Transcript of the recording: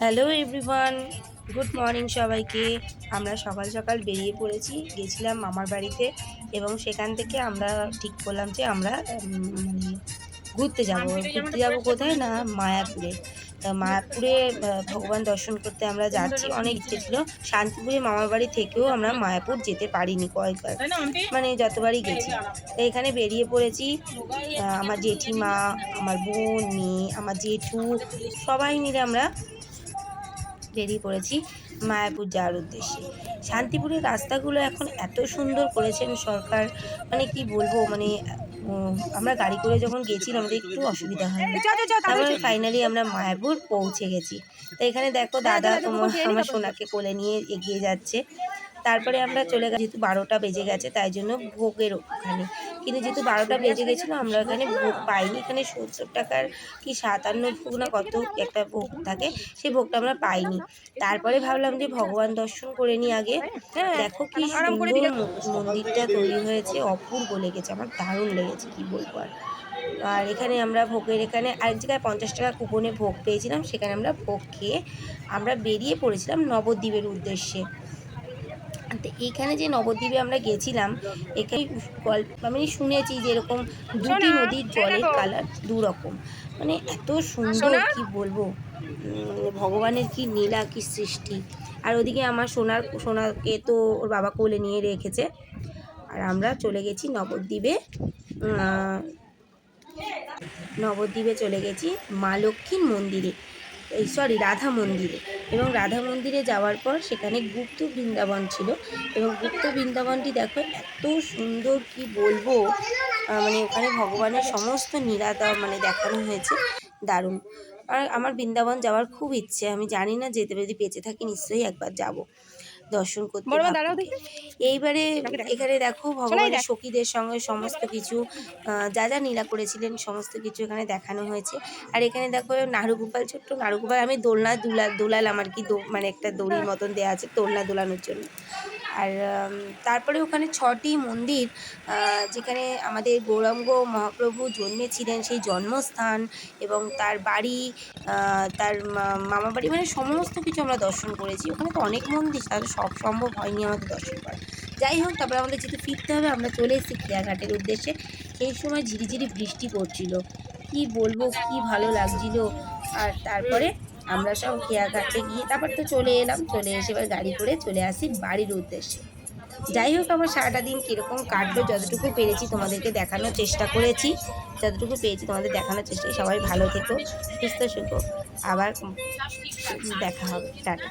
Hello everyone, good morning সবাইকে। আমরা সকাল সকাল বেরিয়ে পড়েছি, গেছিলাম মামার বাড়িতে এবং সেখান থেকে আমরা ঠিক করলাম যে আমরা মানে ঘুরতে যাব। ঘুরতে যাব কোথায় না, মায়াপুরে। তা মায়াপুরে ভগবান দর্শন করতে আমরা যাচ্ছি। অনেক ইচ্ছে ছিল। শান্তিপুরে মামার বাড়ি থেকেও আমরা মায়াপুর যেতে পারিনি কয়েকবার, মানে যতবারই গেছি। তো এখানে বেরিয়ে পড়েছি। আমার জেঠিমা, আমার বোন, মেয়ে, আমার জেঠু, সবাই মিলে আমরা বেরিয়ে পড়েছি মায়াপুর যাওয়ার উদ্দেশ্যে। শান্তিপুরের রাস্তাগুলো এখন এত সুন্দর করেছেন সরকার, মানে কি বলবো, মানে আমরা গাড়ি করে যখন গেছিলাম আমাদের একটু অসুবিধা হয়নি। তারপরে ফাইনালি আমরা মায়াপুর পৌঁছে গেছি। তো এখানে দেখো দাদা আমার সোনাকে কোলে নিয়ে এগিয়ে যাচ্ছে। তারপরে আমরা চলে গেছি, যেহেতু 12টা বেজে গেছে তাই জন্য ভোগের ওখানে। কিন্তু যেহেতু 12টা বেজে গেছিলো আমরা এখানে ভোগ পাইনি। এখানে 70 টাকার কি 57 ভোগ না কত একটা ভোগ থাকে, সেই ভোগটা আমরা পাইনি। তারপরে ভাবলাম যে ভগবান দর্শন করে নিই আগে। দেখো কি সুন্দর মন্দিরটা তৈরি হয়েছে, অপূর্ব লেগেছে, আমার দারুণ লেগেছে, কি বলবো আর। আর এখানে আমরা ভোগের এখানে আরেক জায়গায় 50 টাকা কুপনে ভোগ পেয়েছিলাম, সেখানে আমরা ভোগ খেয়ে আমরা বেরিয়ে পড়েছিলাম নবদ্বীপের উদ্দেশ্যে। তো এইখানে যে নবদ্বীপে আমরা গেছিলাম, এখানে গল্প আমি শুনেছি যে এরকম দুটি নদীর জলের কালার দুরকম, মানে এত সুন্দর, কি বলবো, ভগবানের কি লীলা, কি সৃষ্টি। আর ওদিকে আমার সোনাকে তো ওর বাবা কোলে নিয়ে রেখেছে। আর আমরা চলে গেছি নবদ্বীপে। নবদ্বীপে চলে গেছি মা লক্ষ্মীর মন্দিরে, সরি রাধা মন্দিরে। এবং রাধা মন্দিরে যাওয়ার পর সেখানে গুপ্ত বৃন্দাবন ছিল, এবং গুপ্ত বৃন্দাবনটি দেখো এত সুন্দর, কি বলবো, মানে ওখানে ভগবানের সমস্ত লীলা মানে দেখানো হয়েছে, দারুণ। আর আমার বৃন্দাবন যাওয়ার খুব ইচ্ছে, আমি জানি না, যেতে যদি বেঁচে থাকি নিশ্চয়ই একবার যাব দর্শন করতে। এইবারে এখানে দেখো ভগবানের সখীদের সঙ্গে সমস্ত কিছু যা যা লীলা করেছিলেন সমস্ত কিছু এখানে দেখানো হয়েছে। আর এখানে দেখো নাড়ুগোপাল, ছোট্ট নাড়ুগোপাল, আমি দোলনা দোলালাম আর কি, মানে একটা দড়ির মতন দেওয়া আছে দোলনা দোলানোর জন্য। আর তারপরে ওখানে 6টি মন্দির, যেখানে আমাদের গৌরাঙ্গ মহাপ্রভু জন্মেছিলেন, সেই জন্মস্থান এবং তার বাড়ি, তার মামা বাড়ি, মানে সমস্ত কিছু আমরা দর্শন করেছি। ওখানে তো অনেক মন্দির, তাহলে সব সম্ভব হয়নি আমাদের দর্শন করা। যাই হোক, তারপরে আমাদের যেহেতু ফিরতে হবে, আমরা চলে এসেছি খেয়াঘাটের উদ্দেশ্যে। সেই সময় ঝিরিঝিরি বৃষ্টি পড়ছিল, কি বলবো, কি ভালো লাগছিল। আর তারপরে আমরা সব খেয়াঘাটে গিয়ে তারপর তো চলে এলাম, চলে এসে এবার গাড়ি করে চলে আসি বাড়ির উদ্দেশ্যে। যাই হোক, আমার সারাটা দিন কীরকম কাটলো যতটুকু পেরেছি তোমাদেরকে দেখানোর চেষ্টা করেছি, যতটুকু পেয়েছি তোমাদের দেখানোর চেষ্টা। সবাই ভালো থেকো, সুস্থ থেকো, আবার দেখা হবে, টাটা।